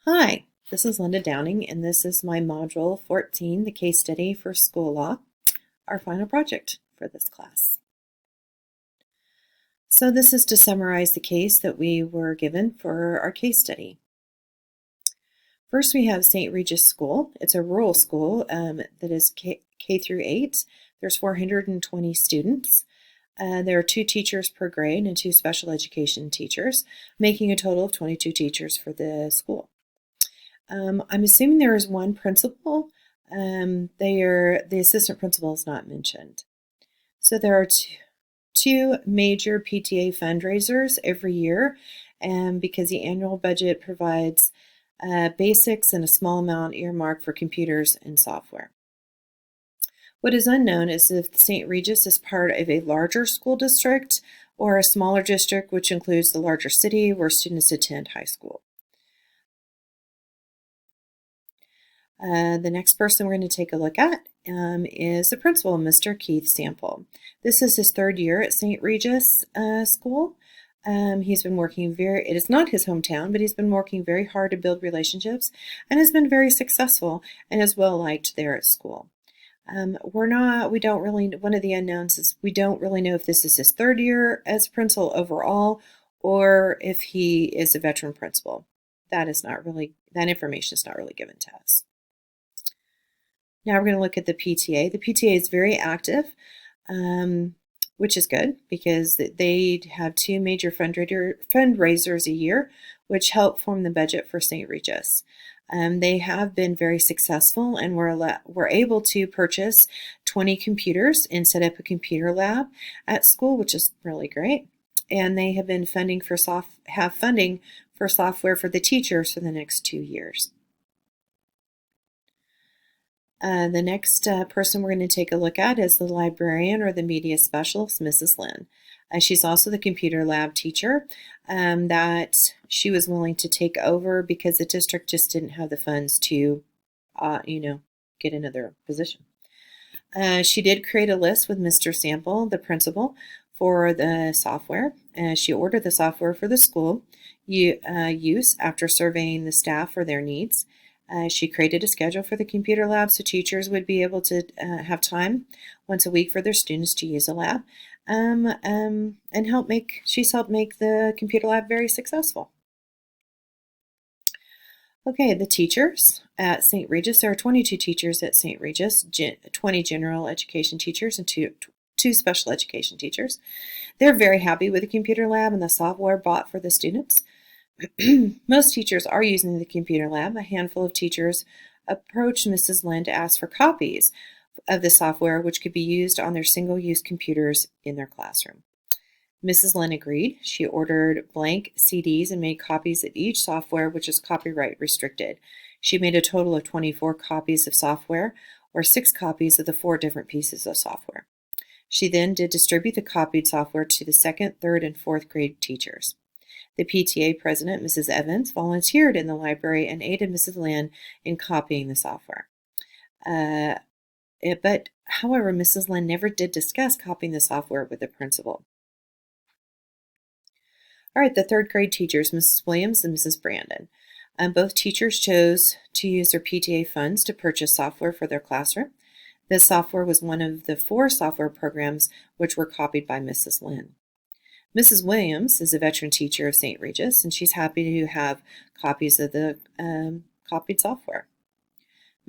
Hi, this is Lynda Downing, and this is my Module 14, the case study for school law, our final project for this class. So this is to summarize the case that we were given for our case study. First, we have St. Regis School. It's a rural school that is K through 8. There's 420 students. There are 2 teachers per grade and 2 special education teachers, making a total of 22 teachers for the school. I'm assuming there is one principal. The assistant principal is not mentioned. So there are two major PTA fundraisers every year, and because the annual budget provides basics and a small amount earmarked for computers and software. What is unknown is if St. Regis is part of a larger school district or a smaller district, which includes the larger city where students attend high school. The next person we're going to take a look at is the principal, Mr. Keith Sample. This is his 3rd year at St. Regis School. He's been working it is not his hometown, but he's been working very hard to build relationships and has been very successful and is well liked there at school. One of the unknowns is we don't really know if this is his 3rd year as principal overall or if he is a veteran principal. That information is not really given to us. Now we're going to look at the PTA. The PTA is very active, which is good because they have 2 major fundraisers a year, which help form the budget for St. Regis. They have been very successful and were able to purchase 20 computers and set up a computer lab at school, which is really great. And they have been funding for software for the teachers for the next 2 years. The next person we're going to take a look at is the librarian or the media specialist, Mrs. Lynn. She's also the computer lab teacher that she was willing to take over because the district just didn't have the funds to, get another position. She did create a list with Mr. Sample, the principal, for the software. She ordered the software for the school use after surveying the staff for their needs. She created a schedule for the computer lab so teachers would be able to have time once a week for their students to use the lab and she's helped make the computer lab very successful. Okay, the teachers at St. Regis. There are 22 teachers at St. Regis, 20 general education teachers and two special education teachers. They're very happy with the computer lab and the software bought for the students. Most teachers are using the computer lab. A handful of teachers approached Mrs. Lynn to ask for copies of the software which could be used on their single-use computers in their classroom. Mrs. Lynn agreed. She ordered blank CDs and made copies of each software which is copyright restricted. She made a total of 24 copies of software or 6 copies of the 4 different pieces of software. She then did distribute the copied software to the 2nd, 3rd, and 4th grade teachers. The PTA president, Mrs. Evans, volunteered in the library and aided Mrs. Lynn in copying the software. But, however, Mrs. Lynn never did discuss copying the software with the principal. All right, the 3rd grade teachers, Mrs. Williams and Mrs. Brandon. Both teachers chose to use their PTA funds to purchase software for their classroom. This software was one of the 4 software programs which were copied by Mrs. Lynn. Mrs. Williams is a veteran teacher of St. Regis, and she's happy to have copies of the copied software.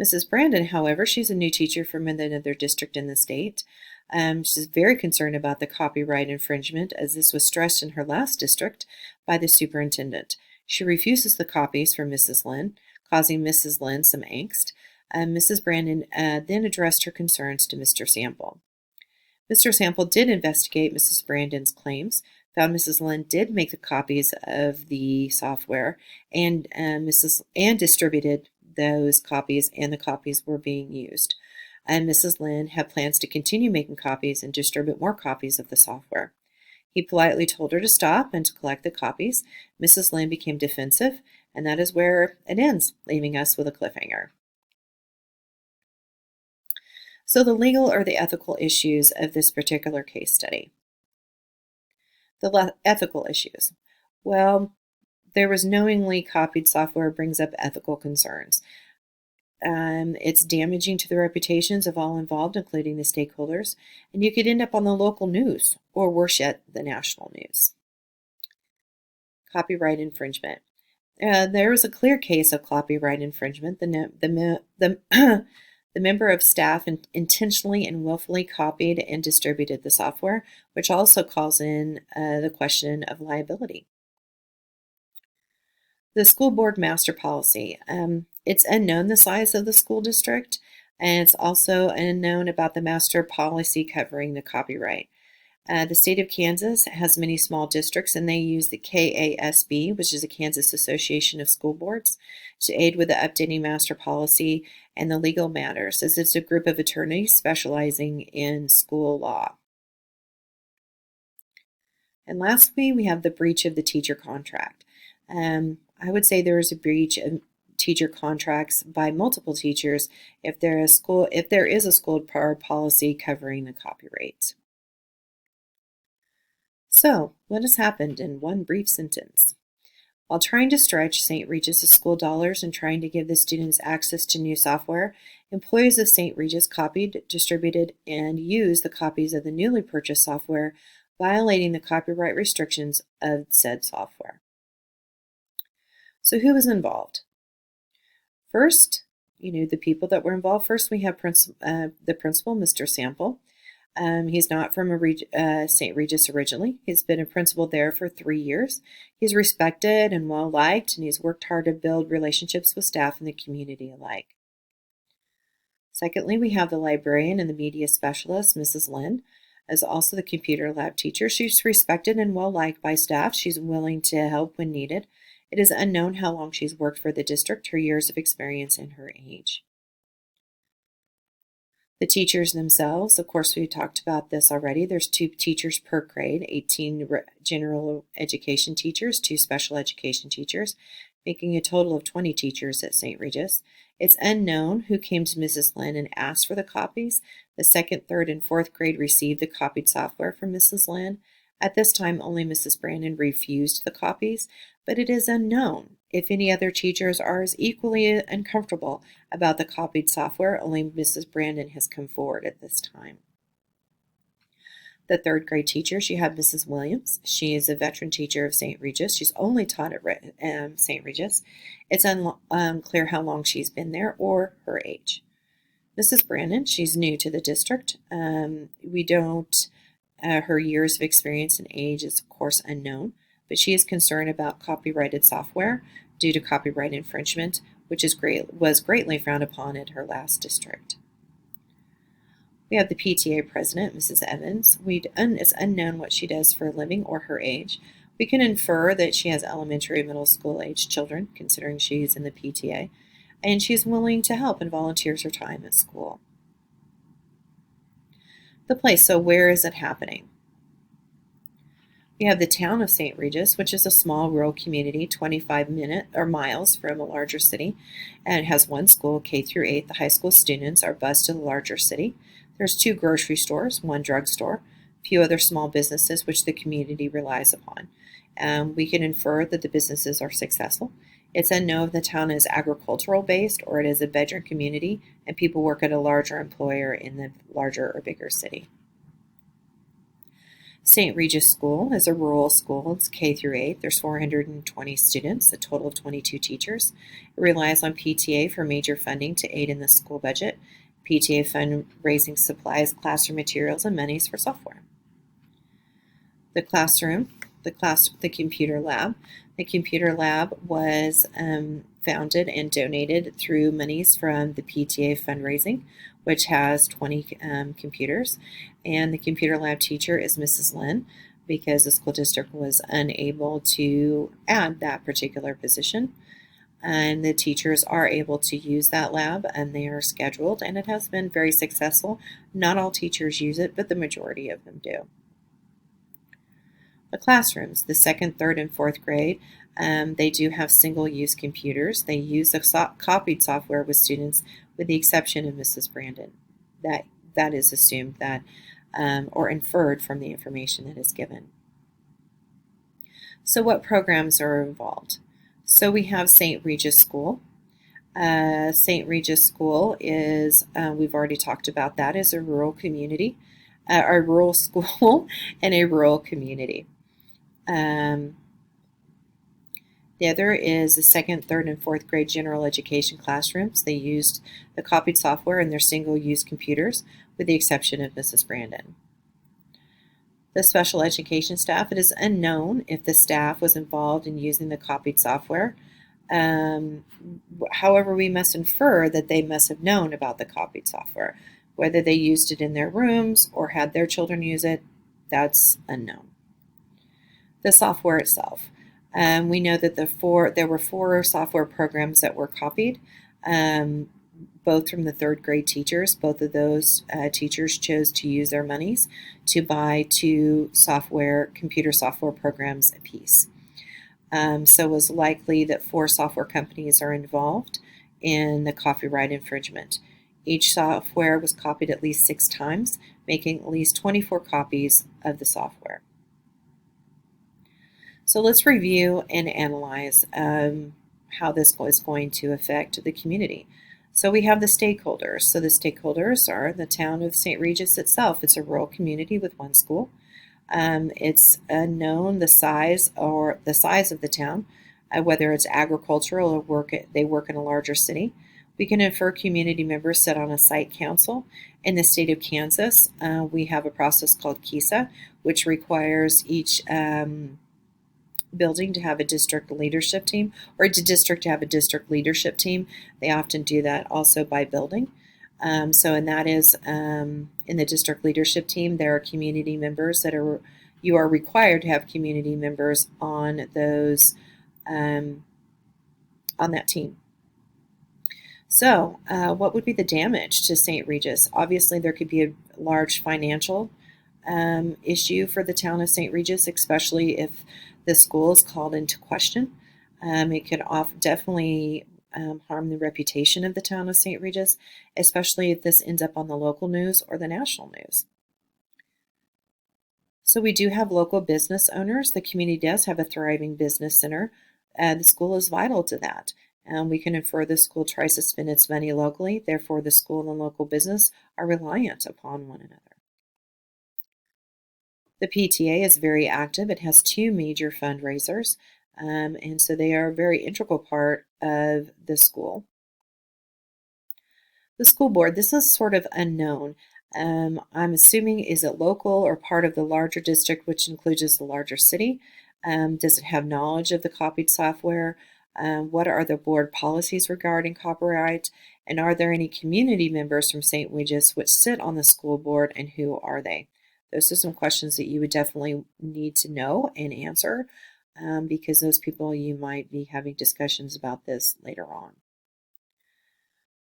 Mrs. Brandon, however, she's a new teacher from another district in the state. She's very concerned about the copyright infringement, as this was stressed in her last district by the superintendent. She refuses the copies for Mrs. Lynn, causing Mrs. Lynn some angst. Mrs. Brandon then addressed her concerns to Mr. Sample. Mr. Sample did investigate Mrs. Brandon's claims, found Mrs. Lynn did make the copies of the software and distributed those copies, and the copies were being used. And Mrs. Lynn had plans to continue making copies and distribute more copies of the software. He politely told her to stop and to collect the copies. Mrs. Lynn became defensive, and that is where it ends, leaving us with a cliffhanger. So the legal or the ethical issues of this particular case study. The ethical issues. Well, there was knowingly copied software brings up ethical concerns. It's damaging to the reputations of all involved, including the stakeholders, and you could end up on the local news, or worse yet, the national news. Copyright infringement. There was a clear case of copyright infringement. The member of staff intentionally and willfully copied and distributed the software, which also calls in the question of liability. The school board master policy. It's unknown the size of the school district, and it's also unknown about the master policy covering the copyright. The state of Kansas has many small districts, and they use the KASB, which is the Kansas Association of School Boards, to aid with the updating master policy and the legal matters, as it's a group of attorneys specializing in school law. And lastly, we have the breach of the teacher contract. I would say there is a breach of teacher contracts by multiple teachers if there is a school policy covering the copyright. So, what has happened in one brief sentence? While trying to stretch St. Regis' school dollars and trying to give the students access to new software, employees of St. Regis copied, distributed, and used the copies of the newly purchased software, violating the copyright restrictions of said software. So who was involved? First, the people that were involved. First, we have the principal, Mr. Sample. He's not from St. Regis originally. He's been a principal there for 3 years. He's respected and well-liked, and he's worked hard to build relationships with staff and the community alike. Secondly, we have the librarian and the media specialist, Mrs. Lynn, as also the computer lab teacher. She's respected and well-liked by staff. She's willing to help when needed. It is unknown how long she's worked for the district, her years of experience, and her age. The teachers themselves, of course, we talked about this already. There's 2 teachers per grade, 18 general education teachers, 2 special education teachers, making a total of 20 teachers at St. Regis. It's unknown who came to Mrs. Lynn and asked for the copies. The 2nd, 3rd, and 4th grade received the copied software from Mrs. Lynn. At this time, only Mrs. Brandon refused the copies, but it is unknown if any other teachers are as equally uncomfortable about the copied software. Only Mrs. Brandon has come forward at this time. The 3rd grade teacher, you have Mrs. Williams. She is a veteran teacher of St. Regis. She's only taught at St. Regis. It's unclear how long she's been there or her age. Mrs. Brandon, she's new to the district. Her years of experience and age is, of course, unknown, but she is concerned about copyrighted software due to copyright infringement, which was greatly frowned upon at her last district. We have the PTA president, Mrs. Evans. It's unknown what she does for a living or her age. We can infer that she has elementary and middle school age children, considering she's in the PTA, and she's willing to help and volunteers her time at school. The place, so where is it happening? We have the town of St. Regis, which is a small rural community, 25 miles from a larger city, and it has 1 school, K through 8. The high school students are bused to the larger city. There's 2 grocery stores, 1 drugstore, a few other small businesses which the community relies upon. We can infer that the businesses are successful. It's unknown if the town is agricultural based or it is a bedroom community and people work at a larger employer in the larger or bigger city. St. Regis School is a rural school. It's K through 8. There's 420 students, a total of 22 teachers. It relies on PTA for major funding to aid in the school budget. PTA fundraising supplies, classroom materials, and monies for software. The classroom, the computer lab. The computer lab was founded and donated through monies from the PTA fundraising, which has 20 computers. And the computer lab teacher is Mrs. Lynn, because the school district was unable to add that particular position. And the teachers are able to use that lab, and they are scheduled, and it has been very successful. Not all teachers use it, but the majority of them do. The classrooms, the 2nd, 3rd, and 4th grade, they do have single-use computers. They use the copied software with students, with the exception of Mrs. Brandon. That is assumed that or inferred from the information that is given. So what programs are involved? So we have St. Regis School. St. Regis School is, we've already talked about that, is a rural community, a rural school in a rural community. The other is the second, third, and fourth grade general education classrooms. They used the copied software in their single-use computers, with the exception of Mrs. Brandon. The special education staff, it is unknown if the staff was involved in using the copied software. However, we must infer that they must have known about the copied software. Whether they used it in their rooms or had their children use it, that's unknown. The software itself. We know that there were 4 software programs that were copied, both from the third grade teachers. Both of those teachers chose to use their monies to buy 2 computer software programs apiece. So it was likely that 4 software companies are involved in the copyright infringement. Each software was copied at least 6 times, making at least 24 copies of the software. So let's review and analyze how this is going to affect the community. So we have the stakeholders. So the stakeholders are the town of St. Regis itself. It's a rural community with 1 school. It's unknown the size of the town, whether it's agricultural or they work in a larger city. We can infer community members sit on a site council. In the state of Kansas, we have a process called KISA, which requires each building to have a district leadership team, or the district to have a district leadership team. They often do that also by building. And that is in the district leadership team, there are community members you are required to have community members on those on that team. So what would be the damage to St. Regis? Obviously, there could be a large financial issue for the town of St. Regis, especially if the school is called into question. It could definitely harm the reputation of the town of St. Regis, especially if this ends up on the local news or the national news. So we do have local business owners. The community does have a thriving business center. The school is vital to that. We can infer the school tries to spend its money locally. Therefore, the school and the local business are reliant upon one another. The PTA is very active. It has 2 major fundraisers, and so they are a very integral part of the school. The school board, this is sort of unknown. I'm assuming, is it local or part of the larger district, which includes the larger city? Does it have knowledge of the copied software? What are the board policies regarding copyright? And are there any community members from St. Regis which sit on the school board, and who are they? Those are some questions that you would definitely need to know and answer, because those people, you might be having discussions about this later on.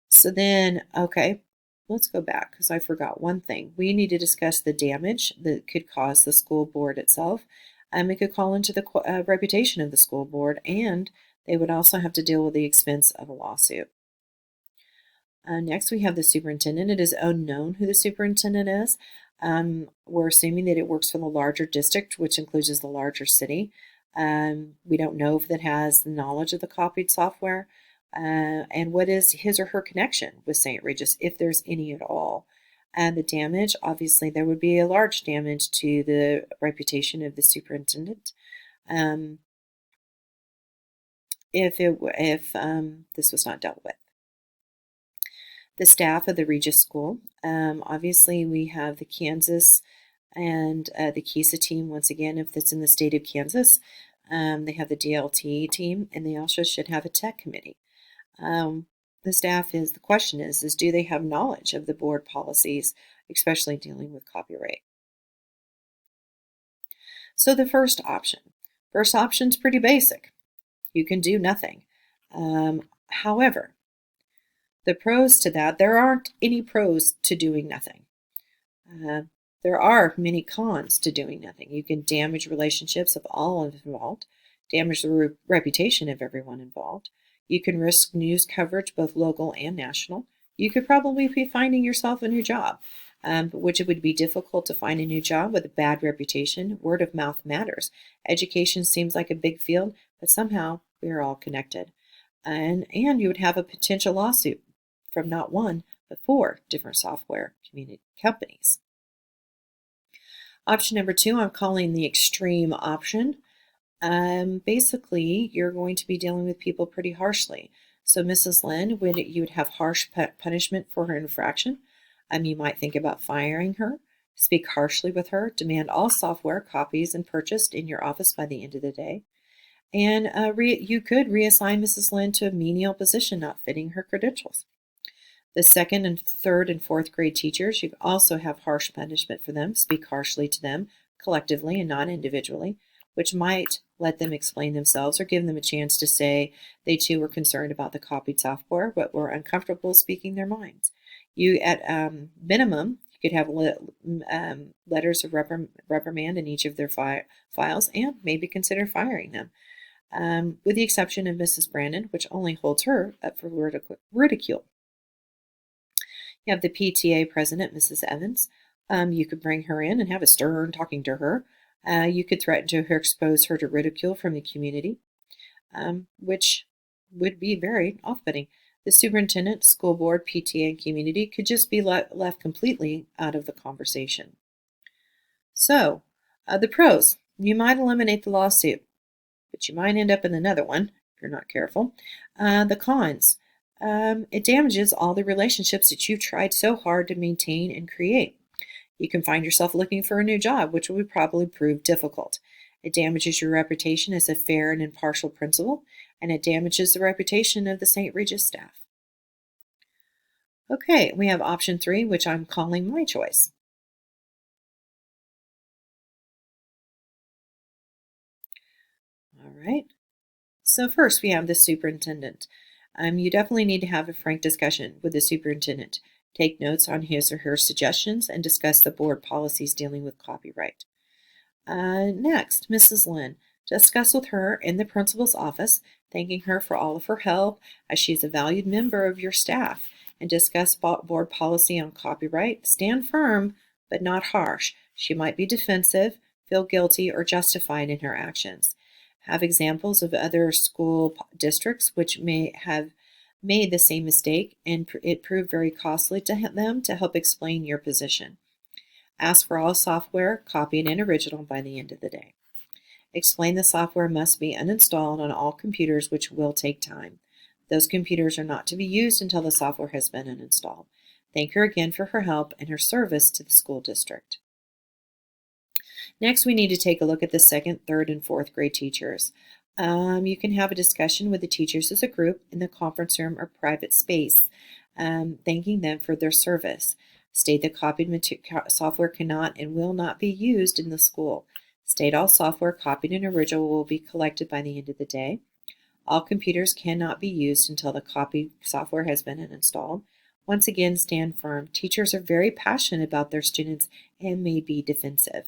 So then, okay, let's go back because I forgot one thing. We need to discuss the damage that could cause the school board itself. It could call into the reputation of the school board, and they would also have to deal with the expense of a lawsuit. Next, we have the superintendent. It is unknown who the superintendent is. We're assuming that it works for the larger district, which includes the larger city. We don't know if it has the knowledge of the copied software, and what is his or her connection with St. Regis, if there's any at all. And the damage, obviously, there would be a large damage to the reputation of the superintendent if this was not dealt with. The staff of the Regis School. Obviously, we have the Kansas and the KISA team. Once again, if it's in the state of Kansas, they have the DLT team, and they also should have a tech committee. The question is do they have knowledge of the board policies, especially dealing with copyright? So the first option is pretty basic. You can do nothing. However, the pros to that, there aren't any pros to doing nothing. There are many cons to doing nothing. You can damage relationships of all involved, damage the reputation of everyone involved. You can risk news coverage, both local and national. You could probably be finding yourself a new job, which it would be difficult to find a new job with a bad reputation. Word of mouth matters. Education seems like a big field, but somehow We are all connected. And you would have a potential lawsuit from not one, but 4 different software community companies. Option number 2, I'm calling the extreme option. Basically, you're going to be dealing with people pretty harshly. So Mrs. Lynn, you would have harsh punishment for her infraction. You might think about firing her, speak harshly with her, demand all software copies and purchased in your office by the end of the day. And you could reassign Mrs. Lynn to a menial position not fitting her credentials. The 2nd and 3rd and 4th grade teachers, you also have harsh punishment for them. Speak harshly to them collectively and not individually, which might let them explain themselves or give them a chance to say they too were concerned about the copied software but were uncomfortable speaking their minds. You, at minimum, you could have letters of reprimand in each of their files and maybe consider firing them, with the exception of Mrs. Brandon, which only holds her up for ridicule. You have the PTA president, Mrs. Evans. You could bring her in and have a stern talking to her. You could threaten to expose her to ridicule from the community, which would be very off-putting. The superintendent, school board, PTA, and community could just be left completely out of the conversation. So, the pros. You might eliminate the lawsuit, but you might end up in another one if you're not careful. The cons. It damages all the relationships that you've tried so hard to maintain and create. You can find yourself looking for a new job, which would probably prove difficult. It damages your reputation as a fair and impartial principal, and it damages the reputation of the St. Regis staff. Okay, we have option 3, which I'm calling my choice. All right. So first we have the superintendent. You definitely need to have a frank discussion with the superintendent. Take notes on his or her suggestions and discuss the board policies dealing with copyright. Next, Mrs. Lynn. Discuss with her in the principal's office, thanking her for all of her help as she is a valued member of your staff, and discuss board policy on copyright. Stand firm, but not harsh. She might be defensive, feel guilty, or justified in her actions. Have examples of other school districts which may have made the same mistake and it proved very costly to them to help explain your position. Ask for all software copied and original by the end of the day. Explain the software must be uninstalled on all computers, which will take time. Those computers are not to be used until the software has been uninstalled. Thank her again for her help and her service to the school district. Next, we need to take a look at the 2nd, 3rd, and 4th grade teachers. You can have a discussion with the teachers as a group in the conference room or private space, thanking them for their service. State that copied software cannot and will not be used in the school. State all software copied and original will be collected by the end of the day. All computers cannot be used until the copied software has been installed. Once again, stand firm. Teachers are very passionate about their students and may be defensive.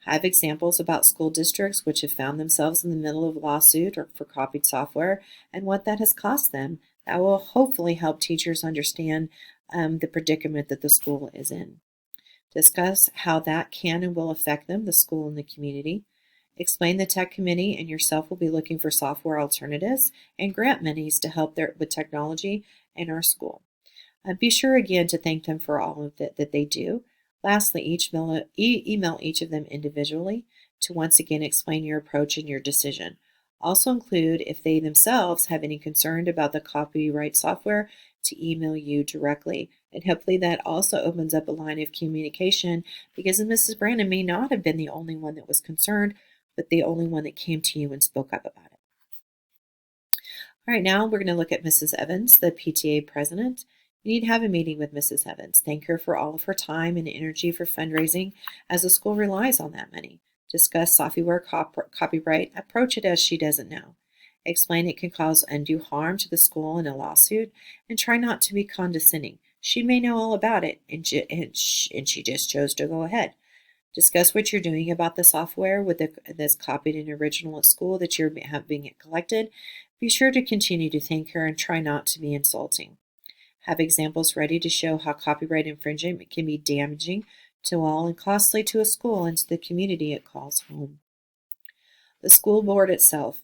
Have examples about school districts which have found themselves in the middle of a lawsuit or for copied software and what that has cost them. That will hopefully help teachers understand the predicament that the school is in. Discuss how that can and will affect them, the school, and the community. Explain the tech committee and yourself will be looking for software alternatives and grant monies to help with technology in our school. Be sure again to thank them for all of that they do. Lastly, email each of them individually to once again explain your approach and your decision. Also include, if they themselves have any concern about the copyright software, to email you directly. And hopefully that also opens up a line of communication, because Mrs. Brandon may not have been the only one that was concerned, but the only one that came to you and spoke up about it. All right, now we're going to look at Mrs. Evans, the PTA president. You need to have a meeting with Mrs. Evans. Thank her for all of her time and energy for fundraising, as the school relies on that money. Discuss software copyright. Approach it as she doesn't know. Explain it can cause undue harm to the school in a lawsuit, and try not to be condescending. She may know all about it, and she just chose to go ahead. Discuss what you're doing about the software with that's copied and original at school that you're having it collected. Be sure to continue to thank her and try not to be insulting. Have examples ready to show how copyright infringement can be damaging to all and costly to a school and to the community it calls home. The school board itself.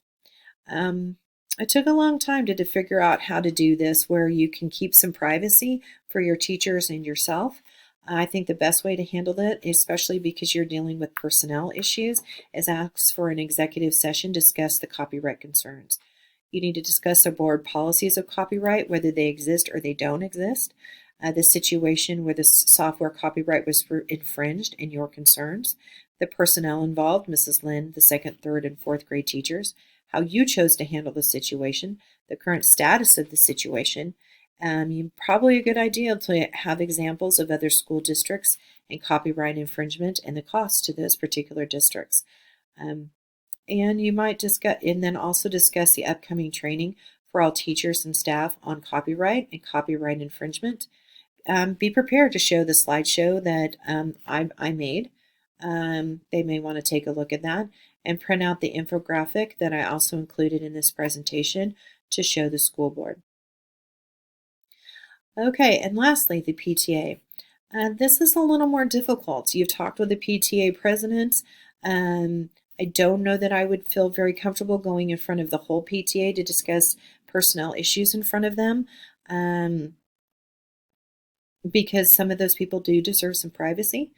I took a long time to figure out how to do this where you can keep some privacy for your teachers and yourself. I think the best way to handle it, especially because you're dealing with personnel issues, is ask for an executive session to discuss the copyright concerns. You need to discuss the board policies of copyright, whether they exist or they don't exist, the situation where the software copyright was infringed and your concerns, the personnel involved, Mrs. Lynn, the second, third, and fourth grade teachers, how you chose to handle the situation, the current status of the situation. Probably a good idea to have examples of other school districts and copyright infringement and the cost to those particular districts. And you might discuss, and then also discuss the upcoming training for all teachers and staff on copyright and copyright infringement. Be prepared to show the slideshow that I made. They may want to take a look at that and print out the infographic that I also included in this presentation to show the school board. Okay, and lastly, the PTA. This is a little more difficult. You've talked with the PTA presidents. I don't know that I would feel very comfortable going in front of the whole PTA to discuss personnel issues in front of them, because some of those people do deserve some privacy.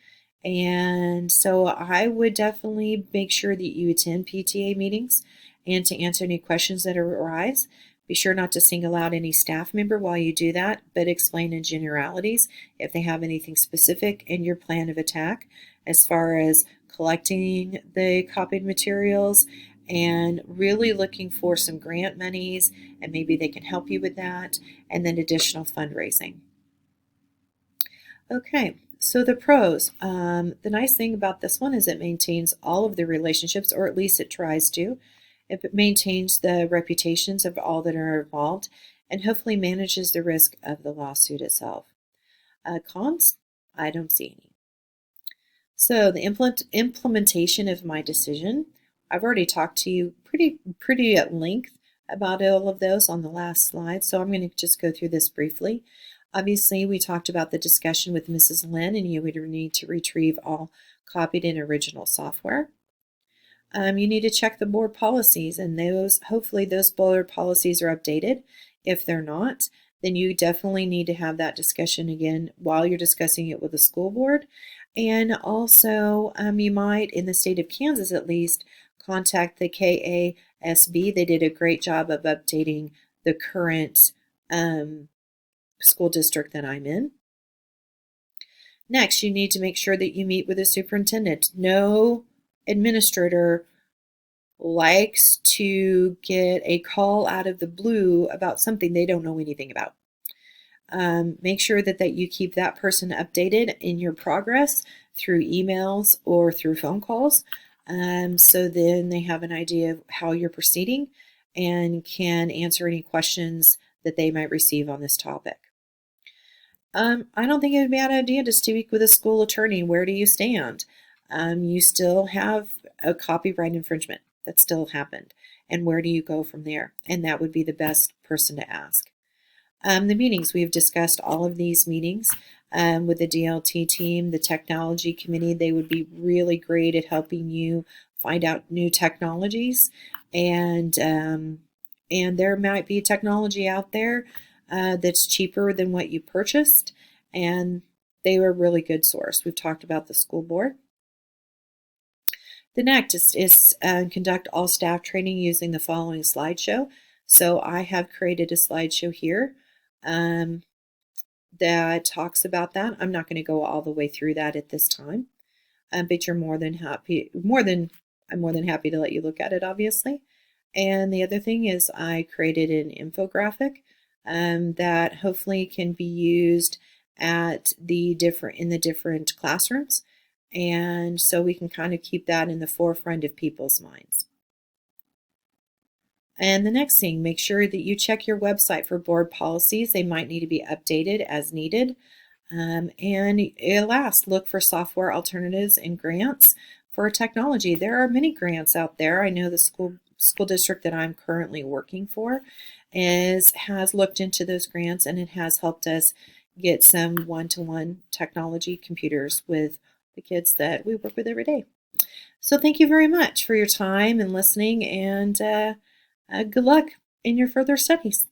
And so I would definitely make sure that you attend PTA meetings and to answer any questions that arise. Be sure not to single out any staff member while you do that, but explain in generalities if they have anything specific in your plan of attack as far as collecting the copied materials and really looking for some grant monies, and maybe they can help you with that, and then additional fundraising. Okay, so the pros. The nice thing about this one is it maintains all of the relationships, or at least it tries to. It maintains the reputations of all that are involved and hopefully manages the risk of the lawsuit itself. Cons? I don't see any. So the implementation of my decision, I've already talked to you pretty at length about all of those on the last slide, so I'm going to just go through this briefly. Obviously, we talked about the discussion with Mrs. Lynn, and you would need to retrieve all copied and original software. You need to check the board policies, and hopefully those board policies are updated. If they're not, then you definitely need to have that discussion again while you're discussing it with the school board. And also, you might, in the state of Kansas at least, contact the KASB. They did a great job of updating the current school district that I'm in. Next, you need to make sure that you meet with the superintendent. No administrator likes to get a call out of the blue about something they don't know anything about. Make sure that you keep that person updated in your progress through emails or through phone calls, so then they have an idea of how you're proceeding and can answer any questions that they might receive on this topic. I don't think it would be a bad idea to speak with a school attorney. Where do you stand? You still have a copyright infringement that still happened, and where do you go from there? And that would be the best person to ask. The meetings, we've discussed all of these meetings with the DLT team, the technology committee. They would be really great at helping you find out new technologies, and there might be technology out there that's cheaper than what you purchased, and they were a really good source. We've talked about the school board. The next is conduct all staff training using the following slideshow. So I have created a slideshow here that talks about that. I'm not going to go all the way through that at this time, but you're I'm more than happy to let you look at it, obviously. And the other thing is I created an infographic that hopefully can be used in the different classrooms. And so we can kind of keep that in the forefront of people's minds. And the next thing, make sure that you check your website for board policies. They might need to be updated as needed. And last, look for software alternatives and grants for technology. There are many grants out there. I know the school district that I'm currently working for has looked into those grants, and it has helped us get some one-to-one technology computers with the kids that we work with every day. So thank you very much for your time and listening, and good luck. in your further studies.